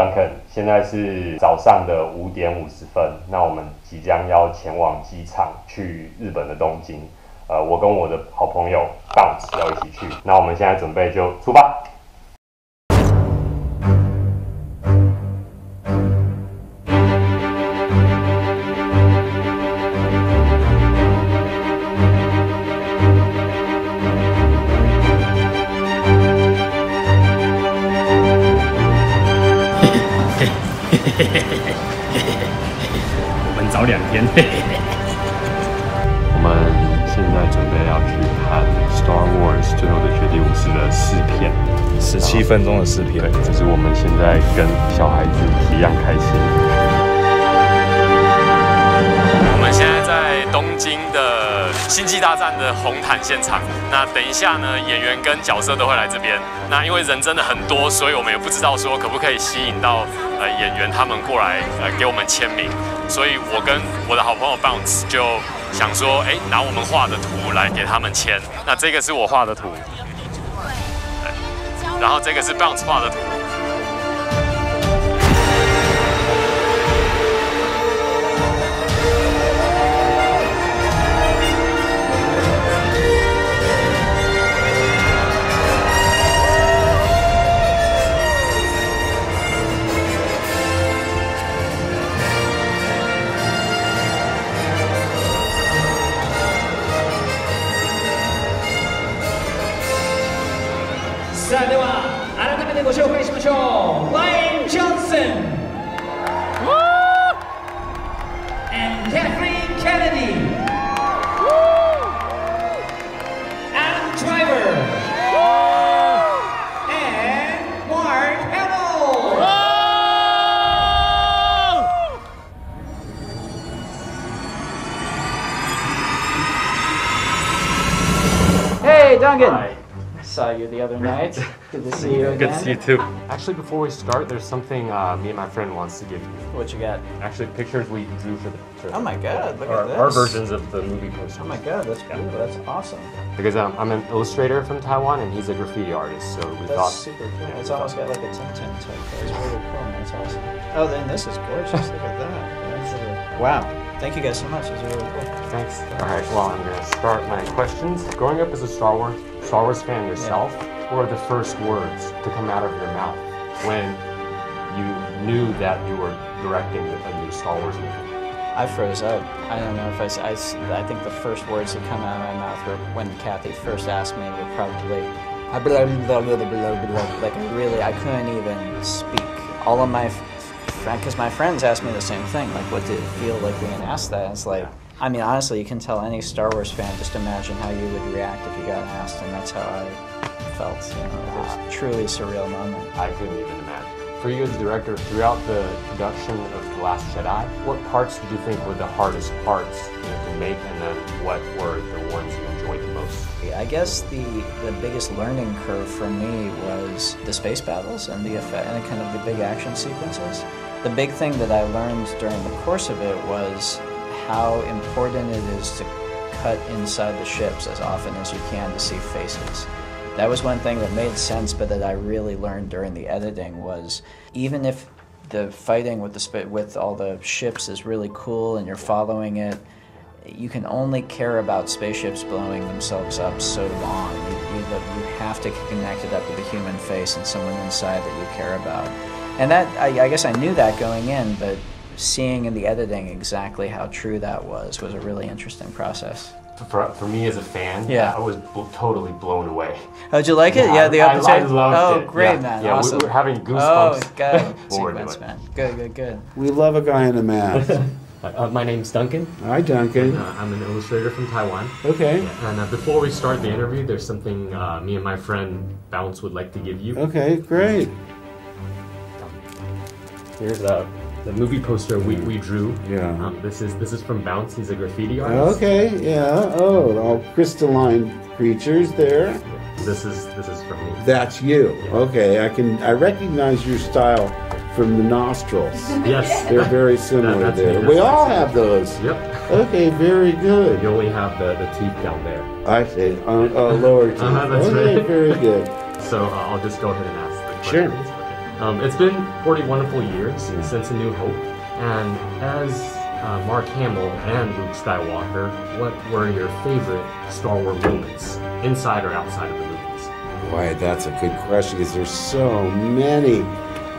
Duncan， 现在是早上的5点50分。那我们即将要前往机场去日本的东京。我跟我的好朋友 Bounce 要一起去。那我们现在准备就出发。我们早2天。我们现在准备要去看 Star Wars 最后的决定武士的4片，17分钟的4片。对，只是我们现在跟小孩子一样开心。我们现在在东京的星际大战的红毯现场。那等一下呢，演员跟角色都会来这边。那因为人真的很多，所以我们也不知道说可不可以吸引到演员他们过来给我们签名。所以我跟我的好朋友 Bounce 就想说，拿我们画的图来给他们签。那这个是我画的图，然后这个是 Bounce 画的图。さあでは改めてご紹介しましょう。Ryan Johnson and Kathleen Kennedy, Adam Driver and Mark Hamill. Hey, Duncan. Hi. Saw you the other night. Good to see you again. Good to see you too. Actually, before we start, there's something me and my friend wants to give you. What you got? Actually, pictures we drew for the Oh my god, look at this. Our versions of the movie posters. Oh my god, that's cool. That's awesome. Because I'm an illustrator from Taiwan and he's a graffiti artist, so we That's thought. super cool. It's almost got like a Tintin type. That's really cool. That's awesome. Oh, then this is gorgeous. Look at that. That's wow. Thank you guys so much. It's really cool. Thanks. All right. Well, I'm gonna start my questions. Growing up as a Star Wars fan yourself, what are the first words to come out of your mouth when you knew that you were directing a new Star Wars movie? I froze up. I don't know if I think the first words that come out of my mouth were when Kathy first asked me were probably like I couldn't even speak. All of my because my friends asked me the same thing, like what did it feel like being asked that? It's like, I mean, honestly, you can tell any Star Wars fan, just imagine how you would react if you got asked, and that's how I felt. You know, it was a truly surreal moment. I couldn't even imagine. For you as a director, throughout the production of The Last Jedi, what parts did you think were the hardest parts to make, and then what were the ones you enjoyed the most? I guess the biggest learning curve for me was the space battles and the effect and kind of the big action sequences. The big thing that I learned during the course of it was how important it is to cut inside the ships as often as you can to see faces. That was one thing that made sense, but that I really learned during the editing was even if the fighting with all the ships is really cool and you're following it, you can only care about spaceships blowing themselves up so long. You have to connect it up with a human face and someone inside that you care about. And that, I guess I knew that going in, but seeing in the editing exactly how true that was a really interesting process. For me as a fan, yeah. I was totally blown away. Oh, did you like it? Yeah, the episode? I loved it. Great, man. Yeah, awesome. We were having goosebumps. Oh, good. Sequence, man. Good. We love a guy in a mask. My name's Duncan. Hi, Duncan. I'm an illustrator from Taiwan. Okay. And before we start the interview, there's something me and my friend Bounce would like to give you. Okay, great. Here's the movie poster we drew. Yeah. This is from Bounce. He's a graffiti artist. Okay, yeah. Oh, all crystalline creatures there. This is from me. That's you. Yeah. Okay, I recognize your style from the nostrils. Yes. They're very similar there. We all have those. Yep. Okay, very good. You only have the teeth down there. I see. Lower teeth. That's okay, right. very good. So I'll just go ahead and ask the Sure. questions. Okay. It's been 40 wonderful years since A New Hope, and as Mark Hamill and Luke Skywalker, what were your favorite Star Wars moments, inside or outside of the movies? Boy, that's a good question because there's so many.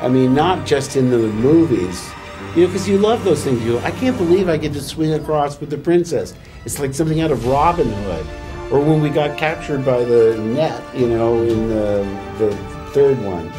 I mean, not just in the movies, you know, because you love those things. You go, I can't believe I get to swing across with the princess. It's like something out of Robin Hood. Or when we got captured by the net, you know, in the third one.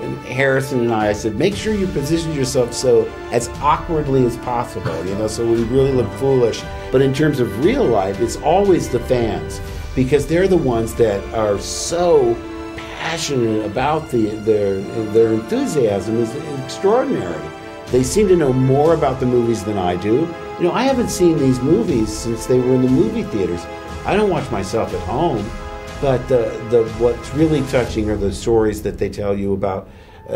And Harrison and I said, make sure you position yourself so as awkwardly as possible, you know, so we really look foolish. But in terms of real life, it's always the fans, because they're the ones that are so passionate about their enthusiasm is extraordinary. They seem to know more about the movies than I do. You know, I haven't seen these movies since they were in the movie theaters. I don't watch myself at home, but what's really touching are the stories that they tell you about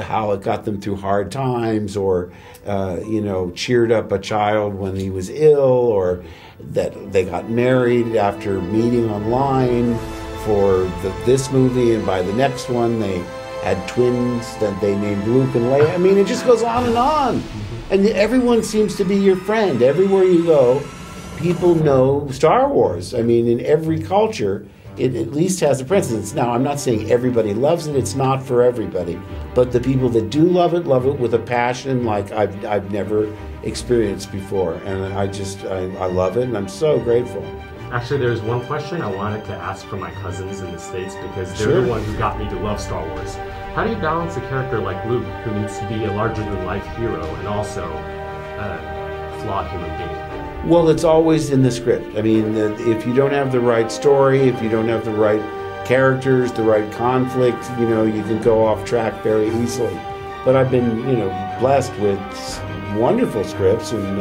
how it got them through hard times, or you know, cheered up a child when he was ill, or that they got married after meeting online for this movie, and by the next one they had twins that they named Luke and Leia. I mean, it just goes on and on. And everyone seems to be your friend. Everywhere you go, people know Star Wars. I mean, in every culture, it at least has a presence. Now, I'm not saying everybody loves it. It's not for everybody. But the people that do love it with a passion like I've never experienced before. And I love it, and I'm so grateful. Actually, there's one question I wanted to ask for my cousins in the States, because they're the one who got me to love Star Wars. How do you balance a character like Luke, who needs to be a larger-than-life hero and also a flawed human being? Well, it's always in the script. I mean, if you don't have the right story, if you don't have the right characters, the right conflict, you know, you can go off track very easily. But I've been, you know, blessed with wonderful scripts and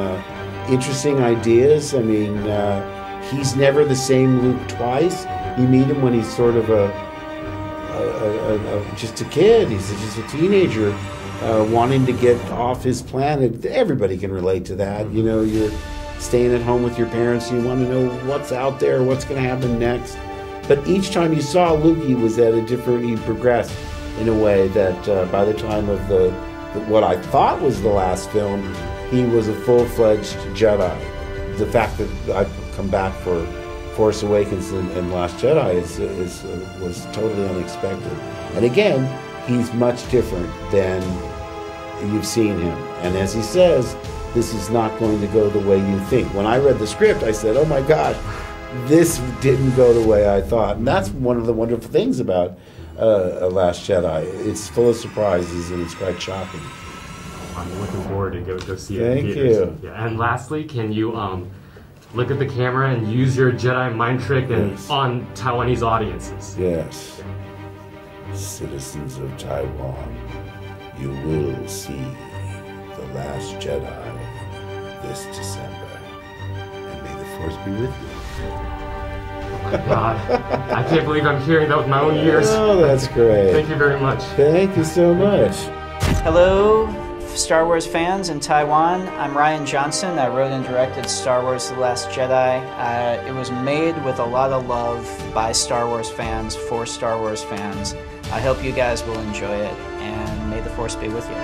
interesting ideas. I mean, he's never the same Luke twice. You meet him when he's sort of just a kid. He's just a teenager wanting to get off his planet. Everybody can relate to that. You know, you're staying at home with your parents, you want to know what's out there, what's going to happen next. But each time you saw Luke, he was at a different, he progressed in a way that by the time of what I thought was the last film, he was a full-fledged Jedi. The fact that I've come back for Force Awakens and Last Jedi was totally unexpected. And again, he's much different than you've seen him. And as he says, this is not going to go the way you think. When I read the script, I said, oh my God, this didn't go the way I thought. And that's one of the wonderful things about Last Jedi. It's full of surprises and it's quite shocking. I'm looking forward to go see it in Thank theaters. you. Yeah. And lastly, can you look at the camera and use your Jedi mind trick on Taiwanese audiences? Yes. Citizens of Taiwan, you will see The Last Jedi this December. And may the Force be with you. Oh my God. I can't believe I'm hearing that with my own ears. Oh, that's great. Thank you very much. Thank you so much. Hello, Star Wars fans in Taiwan. I'm Ryan Johnson. I wrote and directed Star Wars The Last Jedi. It was made with a lot of love by Star Wars fans for Star Wars fans. I hope you guys will enjoy it, and may the Force be with you.